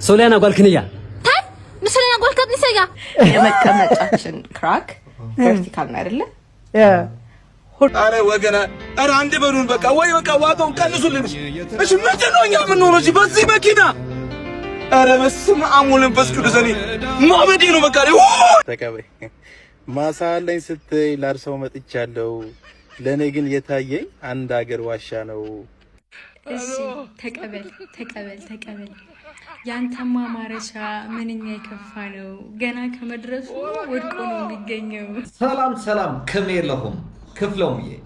ሶሊያና ጓልክንያ ታይ ምስለኛ ጓልከት ንሰያ የመቀመጫችን ክራክ ቨርቲካል ነው አይደለ? አረ ወገና አረ አንድ በሉን በቃ ወይ በቃ ዋጋውን ቀንሱልን። እሺ ምንድን ነው እኛ የምንሆነው እዚህ በዚህ መኪና? አረ በስመ አብ ወመንፈስ ቅዱስ ማበዴ ነው በቃ ተቀበይ ማሳ አለኝ ስትይ ላርሰው መጥቻለሁ። ለኔ ግን የታየኝ አንድ ሀገር ዋሻ ነው። እሺ ተቀበል ያንተማ ማረሻ ምንኛ የከፋ ነው። ገና ከመድረሱ ወድቆ ነው የሚገኘው። ሰላም ከመየለሁም ክፍሎም የ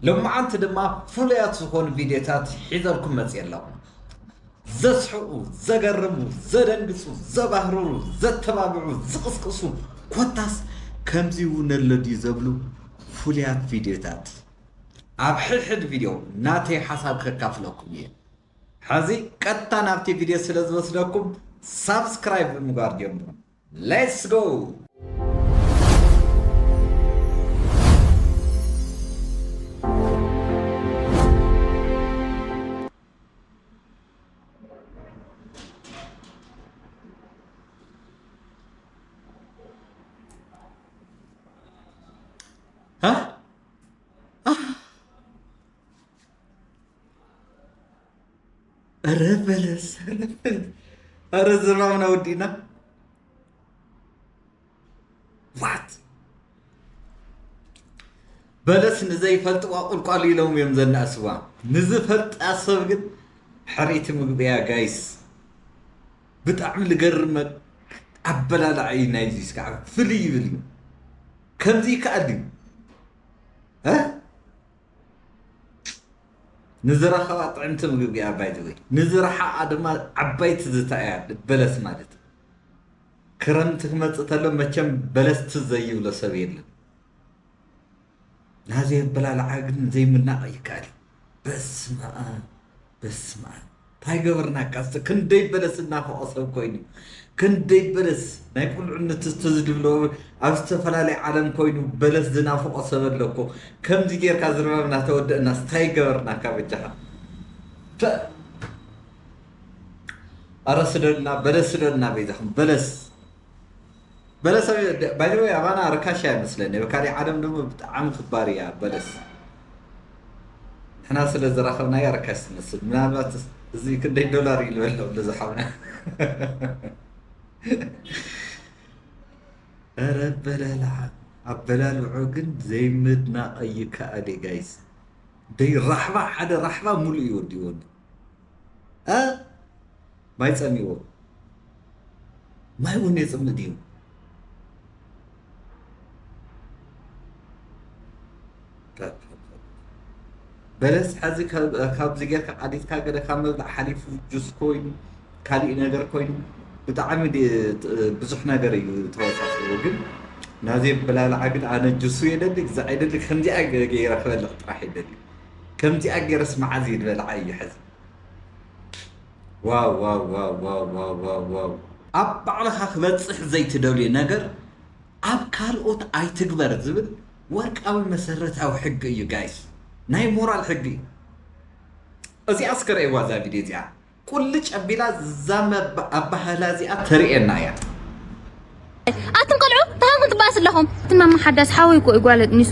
ለማዓንት ድማ ፍሉያት ዝኾኑ ቪድዮታት ሒዘልኩም መጽየለኹ ዘስሕቁ ዘገርሙ ዘደንግጹ ዘባህርሩ ዘተባብዑ ዝቅስቅሱ ኮታስ ከምዚው ነለዲ ዘብሉ ፍሉያት ቪድዮታት ኣብ ሕድሕድ ቪድዮ ናተይ ሓሳብ ከካፍለኩም እየ። ሕዚ ቀጥታ ናብቲ ቪድዮ ስለ ዝወስደኩም ሳብስክራይብ ብምግባር ጀምሩ። ሌትስ ጎ ረበለስ አረ ዝራውና ወዲና ዋት በለስ ንዘይፈልጥ ቁልቋል ኢሎም እዮም ዘናስዋ ንዝፈልጥ አሰብ ግን ሕሪት ምግብያ ጋይስ ብጣዕሚ ልገርመ አበላላዒ ናይ ዚስካ ፍልይ ይብል ከምዚ ከአድዩ ንዝረኸባ ጥዕምቲ ምግቢ እያ ባይተወይ ንዝረሓቃ ድማ ዓባይቲ ዝታእያ በለስ ማለት ክረምቲ ክመፅእ ተሎ መቸም በለስ ትዘይብሎ ሰብ የለን። ናዘይ ኣበላልዓ ግን ዘይምናቕ ይከኣል። በስመ አብ እንታይ ገበርናካ ክንደይ በለስ እናፈቆ ሰብ ኮይኑ ክንደይ በለስ ናይ ቁልዕነት ዝተዝድብሎ ኣብ ዝተፈላለየ ዓለም ኮይኑ በለስ ዝናፈቆ ሰብ ኣለኮ። ከምዚ ጌርካ ዝረበብና ተወደእና እንታይ ገበርናካ በጃኻ? ኣረ ስደድና በለስ ስደድና ቤዛኹም በለስ ባይዘወይ ኣባና ርካሽ ኣይመስለኒ ብካሊእ ዓለም ድማ ብጣዕሚ ክባር እያ በለስ። ንሕና ስለ ዝረኸብናያ ርካሽ ትመስል ምናልባት እዚ ክንደይ ዶላር ይልበለው ዝሓብና ኧረ በለልዓ ኣበላልዑ ግን ዘይምድናቕ ይከኣል ጋይስ። ደይ ራሕባ ሓደ ራሕባ ሙሉእ ይወዲዎኒ ማይ ፀሚዎ ማይ እውን የፅምድ እዩ በለስ ሕዚ ካብዚ ጌርካ ቃዲትካ ገለ ካብ መብላዕ ሓሊፉ ጁስ ኮይኑ ካሊእ ነገር ኮይኑ ብጣዕሚ ብዙሕ ነገር እዩ ተወሳኺቡ። ግን ናዘይ በላልዓ ግን ኣነ ጁሱ የደሊ ግዛ ኣይደሊ ከምዚኣ ገይረ ክበልዕ ጥራሕ የደሊ ከምዚኣ ገይረስ መዓዝ ይድበልዓ እዩ ሕዚ ዋው ኣብ ባዕልኻ ክበፅሕ ዘይትደልዮ ነገር ኣብ ካልኦት ኣይትግበር ዝብል ወርቃዊ መሰረታዊ ሕጊ እዩ ጋይስ። ናይ ሞራል ሕጊ እዩ። እዚኣ እስከርእይዋ እዛ ቪድዮ እዚኣ ቁልጭ ኣቢላ ዛመ ኣባህላ እዚኣ ተርእየና እያ። ኣትም ቆልዑ ታንኩ ትባስ ኣለኹም ትማማ ሓዳስ ሓወይ ኮ ይጓለጥ ኒሱ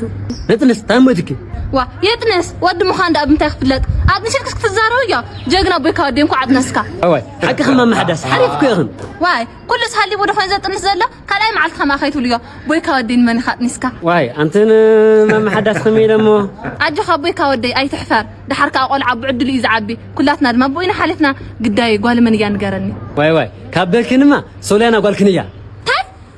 ነጥነስ ታንበትክ ዋ የጥነስ ወዲ ምዃን ዳ ብምንታይ ክፍለጥ ኣጥንሽልክስ ክትዛረቡ እያ ጀግና ቦይካ ወዲ እንኳ ዓጥነስካ ኣዋይ ሓቂ ከማማ ሓዳስ ሓሪፍኩ ይኹን ዋይ ኩሉ ሰሃሊ ወደ ኮይን ዘጥንስ ዘሎ ካልኣይ መዓልቲ ከማ ኸይትብሉ እዮ ቦይካ ወዲ ንመን ኢኻ ኣጥኒስካ ዋይ አንተን ማማ ሓዳስ ከመይ ደሞ ኣጆኻ ቦይካ ወደይ ኣይትሕፈር ድሓርካ ቆልዓ ብዕድል እዩ ዝዓቢ ኩላትና ድማ ቦይና ሓሊፍና ግዳይ ጓል መን እያ ንገረኒ ዋይ ካብ በልክንማ ሶሊያና ጓልክንያ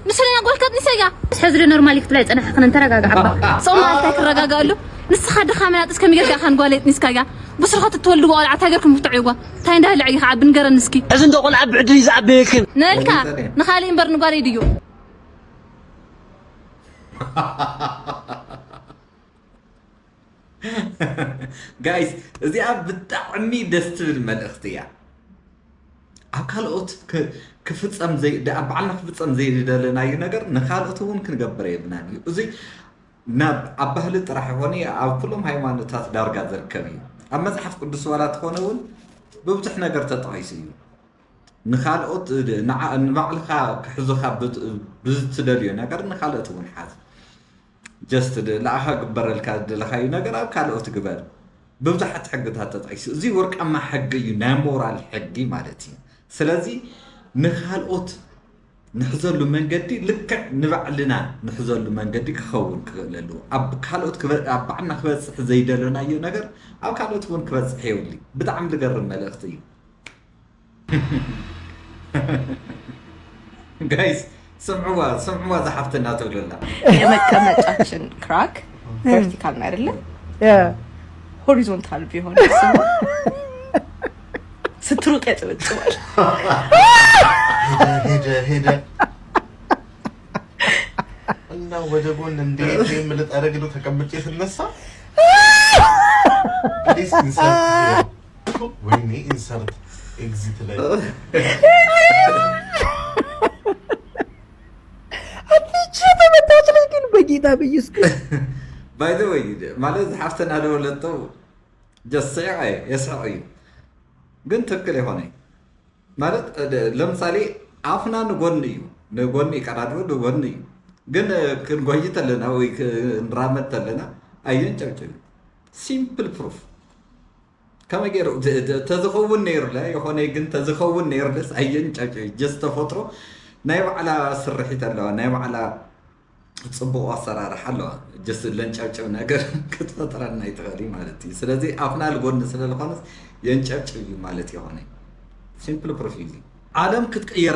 ምስለኛ ጓልከት ንሰያ ሕዝሪ ኖርማሊ ክትላይ ፀናሕ ክን ተረጋጋ ዓባ ጾም ማልታይ ክረጋጋሉ ንስኻ ድኻ መናጥስ ከመይርካ ካን ጓለት ንስካያ ብስርኸት ትወልድ ቆልዓ ታገርኩም ትዕይዋ ታይ እንዳልዕ ይኻ ዓብ ንገረን እስኪ እዚ እንደ ቆልዓ ብዕድል ይዝዓበየክን ነልካ ንኻሊ እምበር ንጓል ይድዩ ጋይስ እዚኣ ብጣዕሚ ደስ ትብል መልእኽቲ እያ። ኣብ ካልኦት ክፍፀም ኣብ ባዕልና ክፍፀም ዘይደለናዩ ነገር ንካልኦት እውን ክንገብር የብልናን እዩ። እዚ ናብ ኣብ ባህሊ ጥራሕ ይኾነ ኣብ ኩሎም ሃይማኖታት ዳርጋ ዝርከብ እዩ። ኣብ መፅሓፍ ቅዱስ ዋላ ትኾነ እውን ብብዙሕ ነገር ተጠቒሱ እዩ። ንኻልኦት ንባዕልኻ ክሕዙኻ ብዝትደልዮ ነገር ንኻልኦት እውን ሓዝ ጀስት ለኣኻ ግበረልካ ዝደለኻዩ ነገር ኣብ ካልኦት ግበር ብብዙሓት ሕግታት ተጠቂሱ እዚ ወርቃማ ሕጊ እዩ ናይ ሞራል ሕጊ ማለት እዩ ስለዚ ንኻልኦት ንሕዘሉ መንገዲ ልክዕ ንባዕልና ንሕዘሉ መንገዲ ክኸውን ክኽእል ኣለዎ ኣብ ካልኦት ኣብ ባዕልና ክበፅሕ ዘይደለናዮ ነገር ኣብ ካልኦት እውን ክበፅሕ የብሉ ብጣዕሚ ዝገርም መልእኽቲ እዩ ጋይስ سمعوا زحفتنا تقول لنا يا መቀመጫችን ክራክ ቨርቲካል ነው አይደለ ሆሪዞንታል ቢሆን ስትሩቅ ያጨበጭባል ሄደ እና ወደ ጎን እንዴት የምልጥ አረግዶ ተቀምጬ ስነሳ ፕሊስ ኢንሰርት ወይኔ ኢንሰርት ኤግዚት ላይ በጌታ በኢየሱስ ባይ ዘ ወይ ማለት ሐፍተና ደወለቶ ጀሰያ የሰዓይ ግን ትክክል የሆነ ማለት ለምሳሌ አፍና ንጎን ይቀራዱ ንጎን ግን ክንጎይተለና ወይ እንራመተለና አይን ጨብጭብ ሲምፕል ፕሩፍ ከመገሩ ተዝኸውን ነይሩ ላይ የሆነ ግን ተዝኸውን ነይሩስ አይን ጨብጭብ ጀስት ተፈጥሮ ናይ ባዕላ ስርሒት ኣለዋ ናይ ባዕላ ጽቡቕ አሰራርሓ ኣለዋ ጀስት ለንጨብጭብ ነገር ክትፈጥረና ይትኽእል ማለት እዩ ስለዚ ኣፍና ልጎን ስለልኾነስ የንጨብጭብ ማለት የሆነ ሲምፕል ፕሩፍ እዩ ዓለም ክትቀየር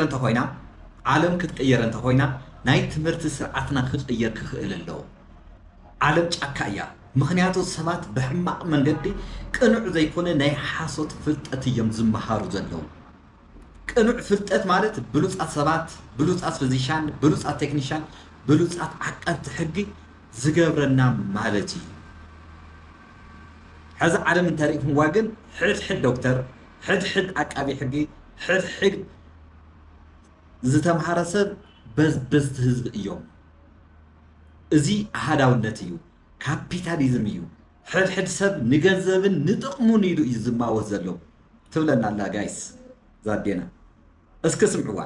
እንተኾይና ናይ ትምህርቲ ስርዓትና ክቅየር ክኽእል ኣለዎ ዓለም ጫካ እያ ምክንያቱ ሰባት ብሕማቕ መንገዲ ቅኑዕ ዘይኮነ ናይ ሓሶት ፍልጠት እዮም ዝመሃሩ ዘለዉ ቅኑዕ ፍልጠት ማለት ብሉፃት ሰባት ብሉፃት ፊዚሻን ብሉፃት ቴክኒሻን ብሉፃት ዓቀብቲ ሕጊ ዝገብረና ማለት እዩ ሕዚ ዓለም እንተሪእኩምዋ ግን ሕድሕድ ዶክተር ሕድሕድ ዓቃቢ ሕጊ ሕድሕድ ዝተምሃረ ሰብ በዝበዝቲ ህዝቢ እዮም እዚ ኣሃዳውነት እዩ ካፒታሊዝም እዩ ሕድሕድ ሰብ ንገንዘብን ንጥቕሙን ኢሉ እዩ ዝማወት ዘሎ ትብለና ኣላ ጋይስ ዛዴና እስኪ ስምዕዋ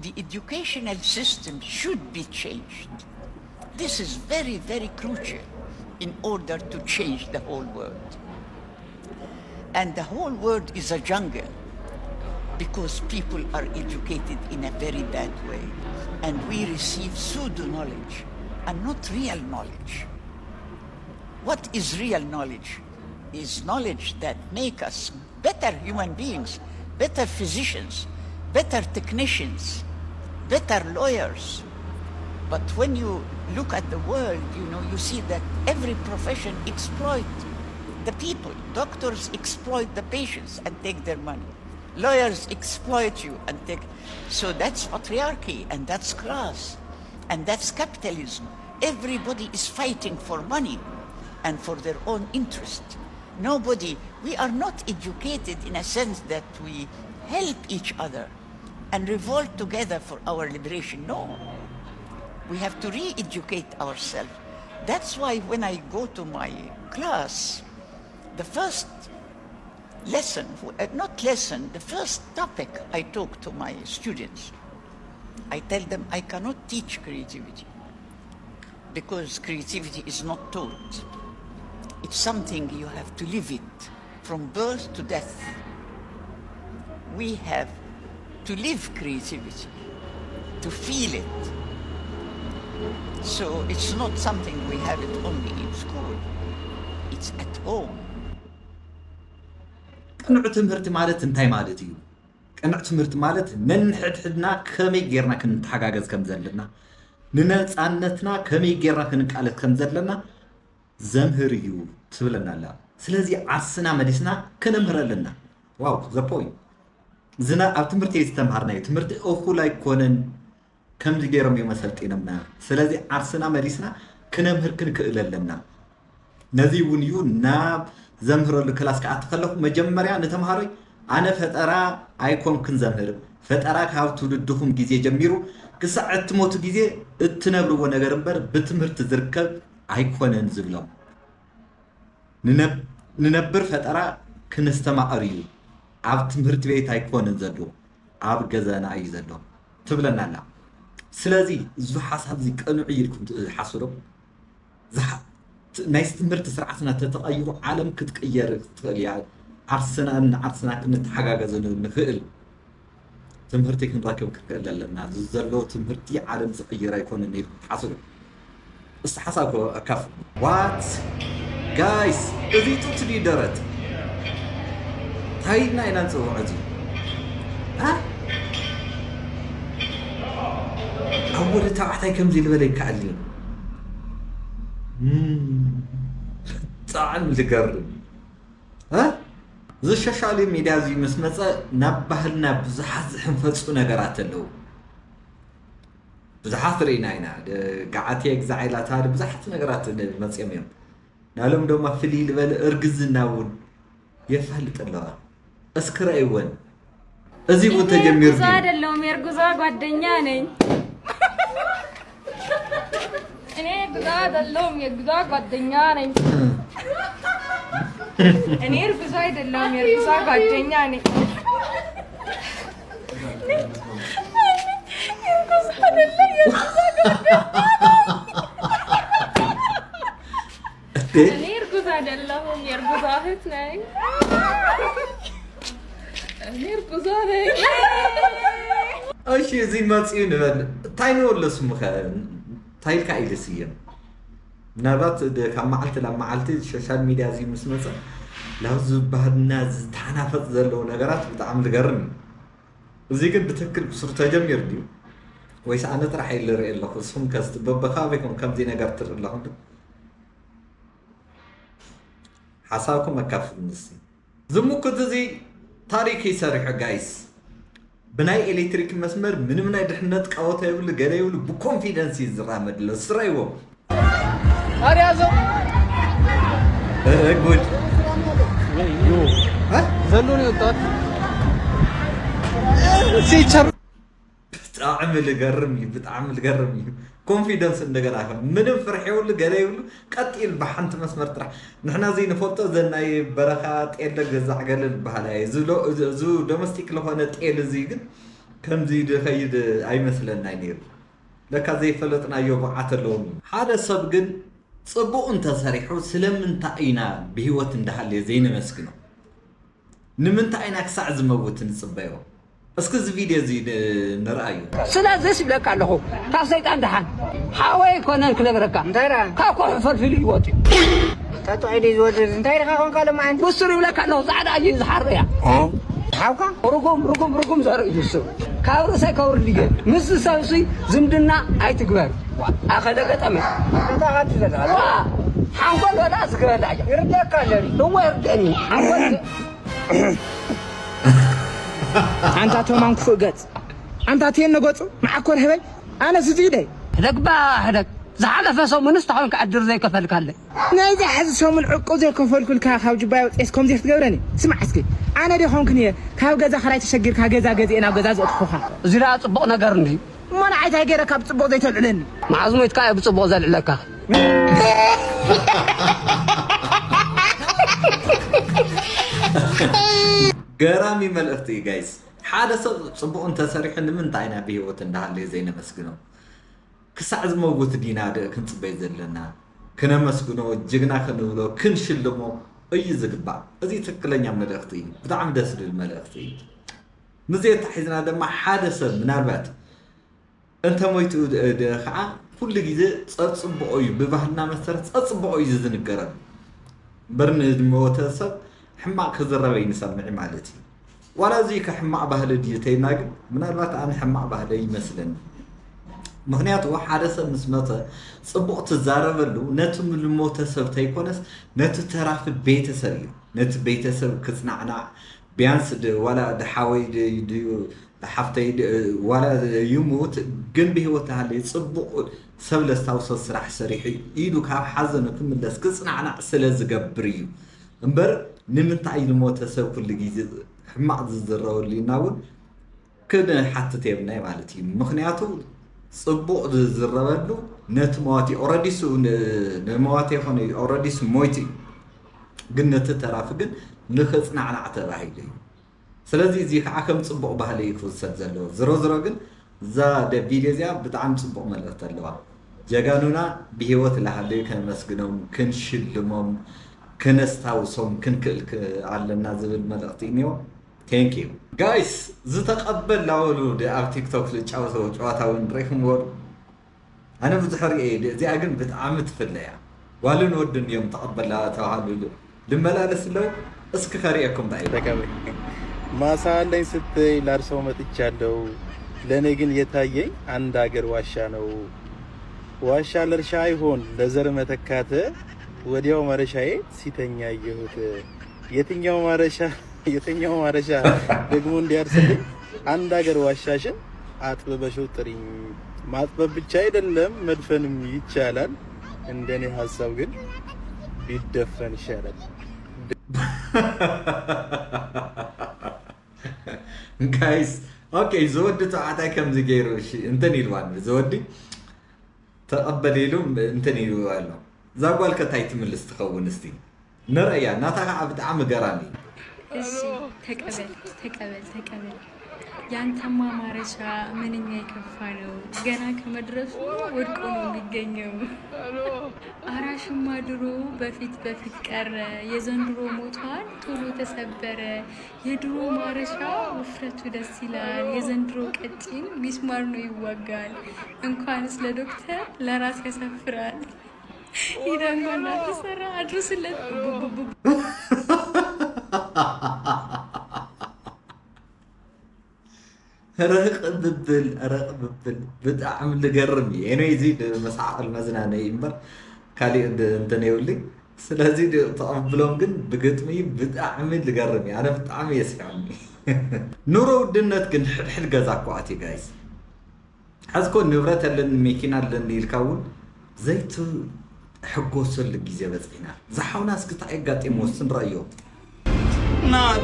The educational system should be changed. This is very, very crucial in order to change the whole world. And the whole world is a jungle because people are educated in a very bad way. And we receive pseudo-knowledge and not real knowledge. What is real knowledge? Is knowledge that make us better human beings, better physicians, better technicians, better lawyers. But when you look at the world, you see that every profession exploits the people. Doctors exploit the patients and take their money. Lawyers exploit you and take... So that's patriarchy and that's class and that's capitalism. Everybody is fighting for money and for their own interest. We are not educated in a sense that we help each other and revolt together for our liberation. No. We have to re-educate ourselves. That's why when I go to my class, the first lesson, the first topic I talk to my students, I tell them I cannot teach creativity because creativity is not taught. It's something you have to live it from birth to death. We have to live creativity, to feel it. So it's not something we have it only in school. It's at home. ቅኑዕ ትምህርቲ ማለት እንታይ ማለት እዩ ቅኑዕ ትምህርቲ ማለት ነንሕድሕድና ከመይ ጌርና ክንተሓጋገዝ ከም ዘለና ንነፃነትና ከመይ ጌርና ክንቃለት ከም ዘለና ዘምህር እዩ ትብለና ኣላ ስለዚ ዓርስና መዲስና ክነምህር ኣለና ዋው ዘ ፖይንት ዝና ኣብ ትምህርቲ ዝተምሃርናዮ ትምህርቲ እኹል ኣይኮነን ከምዚ ገይሮም እዮም መሰልጢኖምና ስለዚ ዓርስና መዲስና ክነምህር ክንክእል ኣለና ነዚ እውን እዩ ናብ ዘምህረሉ ክላስ ከኣት ከለኹ መጀመርያ ንተምሃሮይ ኣነ ፈጠራ ኣይኮንክን ዘምህር ፈጠራ ካብ ትውልድኹም ግዜ ጀሚሩ ክሳዕ እትሞቱ ግዜ እትነብርዎ ነገር እምበር ብትምህርቲ ዝርከብ ኣይኮነን ዝብሎም ንነብር ፈጠራ ክንስተማዕር እዩ ኣብ ትምህርቲ ቤት ኣይኮነን ዘሎ ኣብ ገዛና እዩ ዘሎ ትብለና ኣላ ስለዚ እዚ ሓሳብ እዚ ቀንዑ ኢልኩም ሓስሮ ናይ ትምህርቲ ስርዓትና ተተቀይሩ ዓለም ክትቀየር ትኽእል እያ ዓርስና ክንተሓጋገዝ ንኽእል ትምህርቲ ክንረክብ ክክእል ኣለና ዘሎ ትምህርቲ ዓለም ዝቀይር ኣይኮነን ኢልኩም ሓስሩ እስቲ ሓሳብኩ ኣካፍ ዋት ጋይስ እዚ ጡት ዲ ደረት ታይና ኢና ንፅውዖ እዚ أول تاعتي كم زي البلد كعلين طعم القرب ها زي شاشالي ميديا زي مسمسة نبهلنا بزحات حنفصو نقرات له بزحات ريناينا قعاتي اكزعيلات هذا بزحات نقرات المسيمين نعلم دوما فلي البل ارقز الناون يفهلت الله اسكر ايوان ازي بو تجمير دي زاد اللهم يرقزا قدنياني أنا بزاد اللهم يرقزا قدنياني أنا يرقزا اللهم يرقزا قدنياني يرقزا أنا يرقزا اللهم يرقزا هتناي أنا يرقزا أشي زي ما تصير نبل تاينو ولا اسمه تايل كايلسية نبات كم معلت لما معلت السوشيال ميديا زي مسمسة لو زبها الناس تحنفت زلوا نجارات بتعمل قرن زي كده بتفكر بصورة تجمير دي ويس أنا ترى حيل رأي الله خصهم كاست بخافكم كم دي نجارت الله عنده حسابكم مكافئ النسي زمو كده زي تاريخي سريع جايز بناي إلكتريك مسمر من دحنت قوته يقول جري يقول بكونفيدنس يزرامد له سريوه أريازو أقول ها زلوني وطات سيتشر بتعمل قرمي كونفيدنس እንደገና ምንም ፍርሕ ይውል ገለ ይውል ቀጥል በሐንት መስመር ጥራሕ ንሕና ዘይ ንፈልጦ ዘናይ በረኻ ጤል ገዛዕ ገለል በኋላ ዙ ዶሜስቲክ ለሆነ ጤል እዚ ግን ከምዚ ድኸይድ አይመስለና ይነር ለካ ዘይፈለጥናዮ በዓት ኣለዎም ሓደ ሰብ ግን ጽቡቕ እንተሰሪሑ ስለምንታይ ኢና ብህይወት እንዳሃለ ዘይንመስግኖ ንምንታይ ኢና ክሳዕ ዝመውት ንጽበዮ اسكو زي فيديو زي نرأيه سلازي سبلك على هو كاسيت عندهان حاوي كونن كلبركا نديرا كاكو فلفل يوتي تاتو عيدي زود نديرا كون قال ما عندي بصري لك انه صعد اجي زحريا حاوكا رقم زار يسو كاورسا كاور لي مس ساوسي زمدنا اي تكبر اخذ قطمه انت غات تزال حنقول ولا اسكر لا يردك قال هو يردني أنت تومان كفوجت أنت تين نقطة معكور هبل أنا سجيدي هدك بقى هدك زعل فسو من استحون كأدر زي كفل كله نايزة حز شو من عقو زي كفل كل كاخو جبايو إسكم زي تجورني سمع اسكي أنا دي هون كنيه كاو جزا خلاص تشجر كا جزا أنا جزا زود خوخا زراعة طبقنا قرني ما أنا عايز هجرك بتصبغ زي تلعلن معزومة كاي بتصبغ زي العلاقة قرامي ملأختي جايز حدا صبوا أنت سريح إن من تعينا به وتندعى زينا مسكنه كسعز موجود دينا ده كنت بيزل لنا كنا مسكنه جينا خنولو كن شلمو أي زقبع أزي تكلني عن ملأختي بدعم دسر الملأختي مزيت حزنا ده ما حادث من البات أنت مويتو ده خا كل جزء تصبوا ببهنا مثلا تصبوا زين الجرب برنامج موتسب حماق خزربين سمعي مالتي ولا زيك حماق بهل ديتينا من الوقت أنا حماق بهل يمثلن مغنيات واحد سب مسمته صبغ تزارب له نتم الموت سب تيكونس نت ترى في بيت سري نت بيت سب كصنعنا بيانس ولا دحاوي حفتي ولا يموت جنبه وتهلي صبغ سب لستوصل سرح سريحي إيدو كاب حزن كم الناس كصنعنا سلز جبريو امبر نمنتعي الموت سب كل جيز حماق الزراو اللي ناول كده حتى تبني مالتي مغنياتو صبوق الزرابلو نت مواتي already سو نمواتي هوني already سو مويتي قلنا تترافقن نخصنا على عتباهي ስለዚህ እዚ ከዓ ከም ጽቡቕ ባህሊ ክውሰድ ዘለዎ ዝሮ ግን እዛ ቪድዮ እዚኣ ብጣዕሚ ጽቡቕ መልእኽቲ ኣለዋ ጀጋኑና ብሂወት ላሃለዩ ከመስግኖም ክንሽልሞም ከነስታውሶም ክንክእል ኣለና ዝብል መልእኽቲ እኒኦ ቴንክ ዩ ጋይስ ዝተቐበል ላወሉ ኣብ ቲክቶክ ዝጫወተው ጨዋታ እውን ርኢኹምዎ ኣነ ብዙሕ ርአ እዚኣ ግን ብጣዕሚ ትፍለያ ጓልን ወድን እዮም ተቐበላ ተባሃሉ ልመላለስ ለው እስኪ ከሪአኩም ተቀበል ማሳ አለኝ ስትይ ላርሰው መጥቻለሁ ለኔ ግን የታየኝ አንድ ሀገር ዋሻ ነው ዋሻ ለርሻ አይሆን ለዘር መተካተ ወዲያው ማረሻዬ ሲተኛ ይሁት የትኛው ማረሻ ደግሞ እንዲያርስልኝ አንድ ሀገር ዋሻሽን አጥበበሽው ጥሪኝ ማጥበብ ብቻ አይደለም መድፈንም ይቻላል እንደኔ ሐሳብ ግን ቢደፈን ይሻላል ጋይስ ኦኬ ዘወድ ተዓታይ ከም ዝገይሩ እሺ እንተን ይልዋን ዘወድ ተቀበለሉ እንተን ይልዋሉ ዛጓል ከታይ ትምልስ ትኸውን እስቲ ነረያ ናታካ ብጣዕሚ ገራሚ እሺ ተቀበል ያንተማ ማረሻ ምንኛ የከፋ ነው ገና ከመድረሱ ወድቆ ነው የሚገኘው አራሽማ ድሮ በፊት ቀረ የዘንድሮ ሞቷል ቶሎ ተሰበረ የድሮ ማረሻ ውፍረቱ ደስ ይላል የዘንድሮ ቀጭን ሚስማር ነው ይዋጋል እንኳንስ ለዶክተር ለራስ ያሳፍራል ይደንጎና ተሰራ አድርስለት رق ببل بدعم لقرمي يعني يزيد مسعق المزنانة يمبر كالي انتني يقولي سلازي تقبلهم جن بقتمي بدعم لقرمي أنا بدعم يسعني نورو دنت جن حل جزاك وعتي جايز حزكون نورات اللي ميكينا اللي الكون زيت حقوس اللي جيزة بزينا زحوا ناس قطع قطع موسن رأيو نعم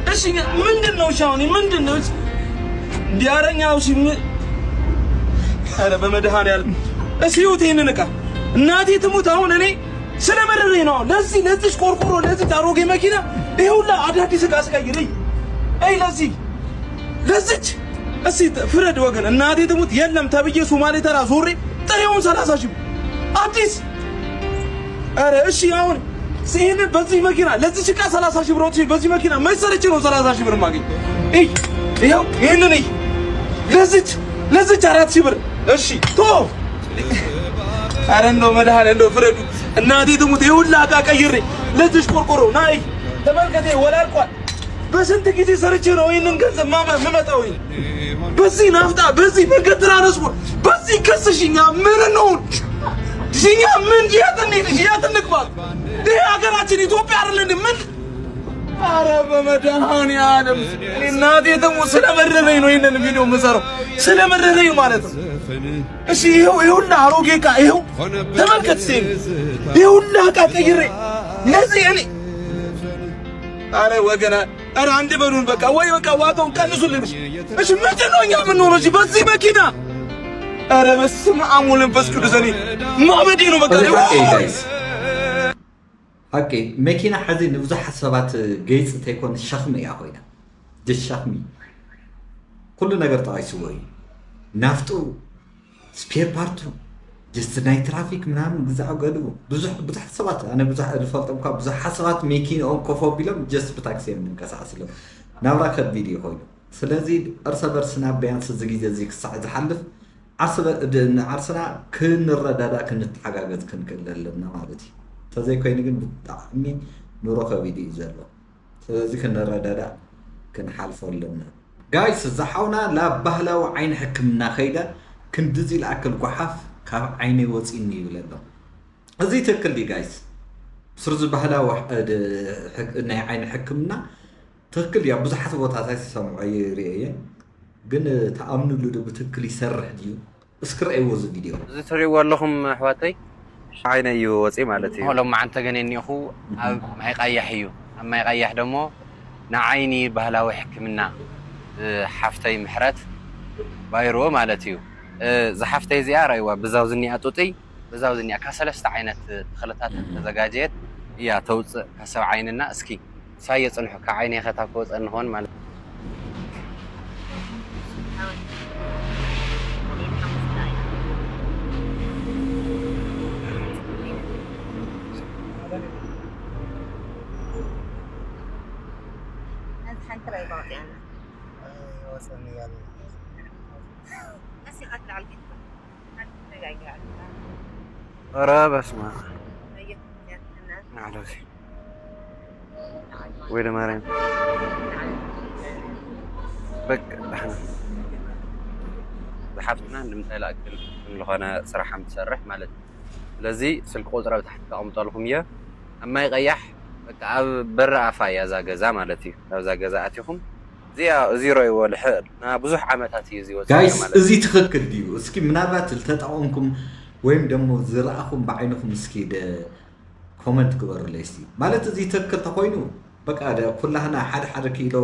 ايش من دنو شاوني من دنو ዲያረኛው ሲም አረ በመድሃን ያለ እስዩት ይሄንንካ እናቴ ትሙት አሁን እኔ ስለመረረኝ ነው ለዚህ ቆርቆሮ ለዚህ ታሮጌ መኪና ይሁላ አዳዲስ ዕቃ አስቀይረኝ አይ ለዚህ እስቲ ፍረድ ወገን እናቴ ትሙት የለም ተብዬ ሶማሌ ተራ ዞሬ ጥሬውን 30 ሺህ አዲስ አረ እሺ አሁን ሲሄን በዚህ መኪና ለዚህ ዕቃ 30 ሺህ ብር ወጥቼ በዚህ መኪና መሰረች ነው 30 ሺህ ብር ማግኘት ይሄው ይሄንን ለዚህ 4 ሺህ ብር እሺ ቶ አረ እንደው መድሃን እንደው ፍረዱ እናቴ ትሙት ይሁላ ዕቃ ቀይሬ ለዚህ ቆርቆሮ ናይ ተመልከቴ ወላልቋል በስንት ጊዜ ሰርቼ ነው ይሄንን ገንዘብ ማመጣው በዚህ ናፍጣ በዚህ መንገድ ትራንስፖርት በዚህ ከስሽኛ ምን ነው ጂኛ ምን ያተንክባት ይሄ ሀገራችን ኢትዮጵያ አይደለም ምን አረ በመድሃን ያለም እናቴ ትሙት ስለመረረኝ ነው ይሄንን ቪዲዮ የምሰራው ስለመረረኝ ማለት ነው እሺ ይሁላ አሮጌ ዕቃ ይሁ ተመልከት ሲል ይሁላ ዕቃ ቀይሬ ለዚህ እኔ አረ ወገና አረ አንድ በሉን በቃ ወይ በቃ ዋጋውን ቀንሱልን እሺ ምንድነው እኛ ምን ሆነሽ በዚህ መኪና አረ በስመ አብ ወመንፈስ ቅዱስ እኔ ማመዴ ነው በቃ اوكي ماكينه حزين بزح حسابات جيتس تيكون الشخمي يا خويا دي الشخمي كل نجر تعيسوي نافتو سبير بارتو جست ناي ترافيك منام بزح قالو بزح حسابات انا بزح الفلط مكا بزح حسابات ماكينه اون كوفو بيلم جست بتاكسي من كاساسلو ناوراك الفيديو خويا سلازي ارسل برسنا بيانس زغيزه زيك الساعه زحلف عرسنا كن الردادا كنتحقاقز كنكللنا مالتي فزي كوين جن بتعمين نروح فيديو زلوا فزي كنا ردادا كنا حالفوا لنا جايز زحونا لا بهلا وعين حكمنا خيدا كندزي الأكل قحف كاب عيني وصيني ولنا زي تكل دي جايز سرز بهلا واحد عين حكمنا تكل يا بزحت وتعطي سمعي رأيه جن تأمنوا له بتكل يسرح ديو اسكر أي وز فيديو زي تري واللهم حواتي عيني يوصي مالتي هو لما انت جنيني اخو ما يقيح يو اما يقيح دمو نعيني بهلاوي حكمنا حفتي محرت بايرو مالتي زحفتي زياره ايوا بزاوزني اطوطي بزاوزني كسلست عينت خلطات تزغاجيت يا توص كسب عيننا اسكي ساي يصلحو كعيني ختا كوص انهون مالت يعني وصلني يلا بس قتل على الجد ارى بسمع نعم وين مارين بك احنا زحفتنا نمثل اكل لهنا صراحه متسرح ማለት ስለዚህ ስልክ ቁጥራው تحت ተቀምጧልኩም የ እማ ይቀያሕ በቃ በር አፋያ ዛገዛ ማለት እዩ ዛገዛ አትይኹም ዚሮ ይወልሕ ብዙሕ ዓመታት እዩ ዚወጽ ጋይስ እዚ ትክክል ዲዩ እስኪ ምናልባት ተጣውንኩም ወይም ደግሞ ዝራአኩም ባይነኩም እስኪ ኮሜንት ግበሩልኝ እስቲ ማለት እዚ ትክክል ተኮይኑ በቃ ኩላህና ሓደ ኪሎ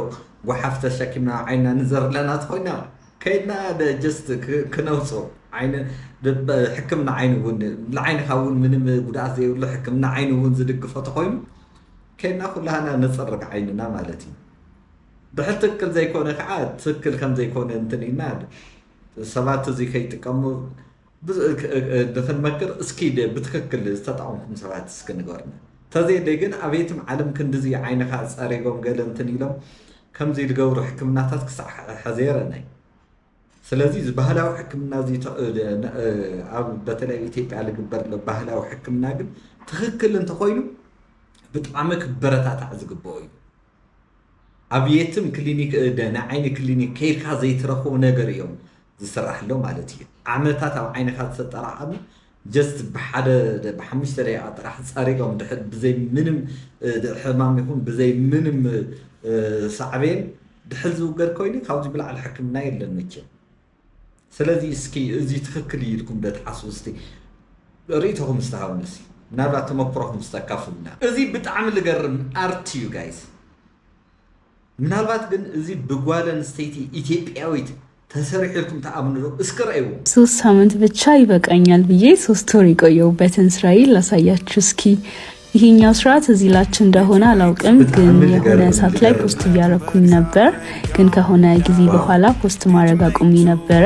ወሓፍ ተሸኪምና ዓይና ንዘርለና ተኮይና ከይና ጀስት ክነውጾ ዓይነ ሕክምና ዓይን ውን ለዓይን ካውን ምንም ጉዳት ዘይብሉ ሕክምና ዓይን ውን ዝድግፎ ተኮይኑ ከይና ኩላህና ነጸርቅ ዓይንና ማለት እዩ ብሕትክል ዘይኮነ ከዓ ትክክል ከም ዘይኮነ እንትንኢና ሰባት እዚ ከይጥቀሙ ንክንመክር እስኪ ብትክክል ዝተጣውንኩም ሰባት እስኪ ንገርና ተዘይለይ ግን አቤትም ዓለም ክንድዚ ዓይንኻ ጸሪጎም ገለ እንትን ኢሎም ከምዚ ዝገብሩ ሕክምናታት ክሳዕ ሓዘረናይ ስለዚህ ባህላዊ ሕክምና እዚ ኣብ በተለይ ኢትዮጵያ ዝግበር ባህላዊ ሕክምና ግን ትክክል እንተኮይኑ ብጣዕሚ ክበረታታዕ ዝግበኦ እዩ አብየትም ክሊኒክ ንዓይኒ ክሊኒክ ከይድካ ዘይትረኽቦ ነገር እዮም ዝስራሕሎ ማለት እዩ ዓመታት ኣብ ዓይንኻ ዝተጠራቐሙ ጀስት ብሓደ ብሓሙሽተ ደቂቃ ጥራሕ ጸሪጎም ድሕር ብዘይ ምንም ሕማም ይኹን ብዘይ ምንም ሳዕቤን ድሕር ዝውገድ ኮይኑ ካብዚ ብላዕሊ ሕክምና የለን መቸም ስለዚ እስኪ እዚ ትክክል ኢልኩም ደትሓስቡ እስቲ ርእይቶኩም ዝተሃውነሲ ምናልባት ተመክሮኩም ዝተካፍሉና እዚ ብጣዕሚ ዝገርም ኣርት እዩ ጋይስ ምናልባት ግን እዚ ብጓል አንስተይቲ ኢትዮጵያዊት ተሰሪሕልኩም ተአምኑ እስከራዩ 3 ሳምንት ብቻ ይበቃኛል ብዬ 3 ወር የቆየሁበትን እስራኤል ላሳያችሁ እስኪ ይሄኛው ስርዓት እዚህ ላች እንደሆነ አላውቅም ግን የሆነ ሰዓት ላይ ፖስት እያረኩኝ ነበር ግን ከሆነ ጊዜ በኋላ ፖስት ማድረግ አቁሜ ነበር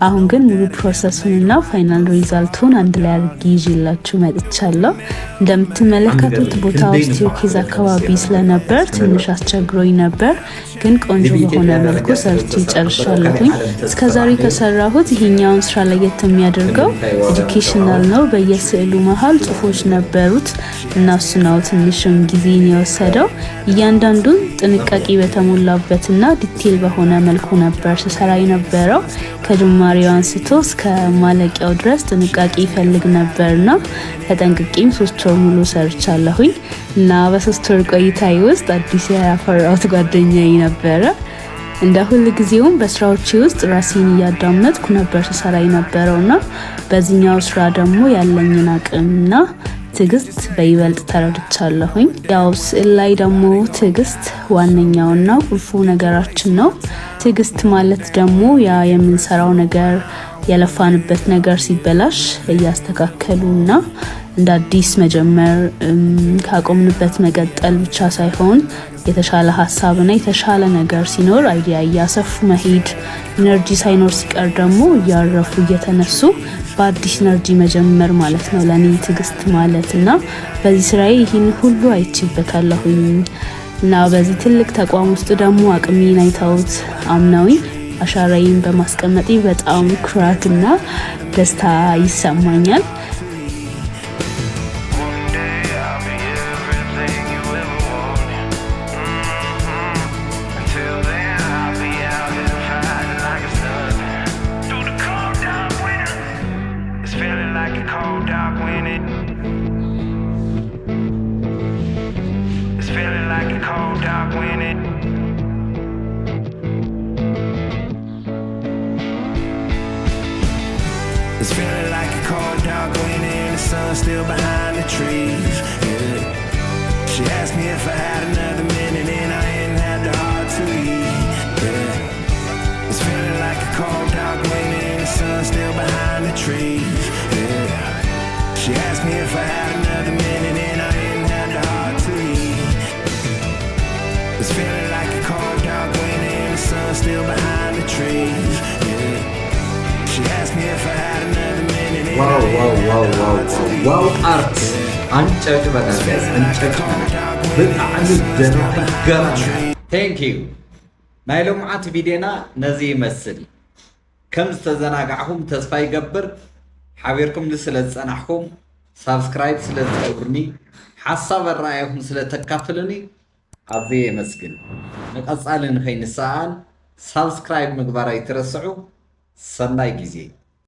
አሁን ግን ሙሉ ፕሮሰሱንና ፋይናል ሪዛልቱን አንድ ላይ አድርጌ ይዤላችሁ መጥቻለሁ እንደምትመለከቱት ቦታው ስቲርኬዝ አካባቢ ስለነበር ትንሽ አስቸግሮኝ ነበር ግን ቆንጆ በሆነ መልኩ ሰርቼ ጨርሻለሁኝ እስከዛሬ ከሰራሁት ይሄኛውን ስራ ላይ የሚያደርገው ኤጁኬሽናል ነው በየስዕሉ መሃል ጽፎች ነበሩት እናሱ ነው ትንሽም ጊዜን የወሰደው እያንዳንዱን ጥንቃቄ በተሞላበትና ዲቴል በሆነ መልኩ ነበር ሲሰራ የነበረው ከጅማሬው አንስቶ እስከ ማለቂያው ድረስ ጥንቃቄ ይፈልግ ነበርና ተጠንቅቄም 3 ወር ሙሉ ሰርቻለሁኝ እና በ3 ወር ቆይታዬ ውስጥ አዲስ ያፈራሁት ጓደኛዬ ነበር እንደ ሁሉ ጊዜውም በስራዎቼ ውስጥ ራሴን ያዳመጥኩ ነበር ሲሰራ የነበረውና በዚህኛው ስራ ደግሞ ያለኝን አቅምና ትግስት በይበልጥ ተረድቻለሁኝ ያው ስዕል ላይ ደግሞ ትግስት ዋነኛውና ቁልፉ ነገራችን ነው ትግስት ማለት ደግሞ ያ የምንሰራው ነገር ያለፋንበት ነገር ሲበላሽ ያስተካከሉና እንደ አዲስ መጀመር ካቆምንበት መቀጠል ብቻ ሳይሆን የተሻለ ሐሳብና የተሻለ ነገር ሲኖር አይዲያ ያሰፉ መሄድ ኢነርጂ ሳይኖር ሲቀር ደግሞ ያረፉ እየተነሱ በአዲስ ኢነርጂ መጀመር ማለት ነው ለኔ ትግስት ማለትና በዚህ ስራዬ ይሄን ሁሉ አይቼበታለሁኝ እና በዚህ ትልቅ ተቋም ውስጥ ደግሞ አቅሜን አይተውት አምነውኝ አሻራዬን በማስቀመጤ በጣም ኩራትና ደስታ ይሰማኛል It's feeling like a cold dog winning, the sun still behind the trees. Yeah. She asked me if I had another minute and I ain't had the heart to eat. Yeah. It's feeling like a cold dog winning, the sun still behind the trees. Yeah. She asked me if I had another minute and I ain't had the heart to eat. It's feeling like a cold dog winning, the sun still behind the trees. Yeah. She asked me if I had another minute. Wow, art. Unchurch banana, guys. Unchurch banana. Thank you. ናይ ሎምዓት ቪድዮና ነዚ ይመስል ከም ዝተዘናጋዕኩም ተስፋ ይገብር ሓቢርኩም ስለ ዝጸናሕኩም ሳብስክራይብ ስለ ዝገብርኒ ሓሳብ ኣረኣያኩም ስለ ተካፍሉኒ ኣዝየ የመስግን ንቐጻሊ ንኸይንሰኣን ሳብስክራይብ ምግባር ኣይትረስዑ ሰናይ ግዜ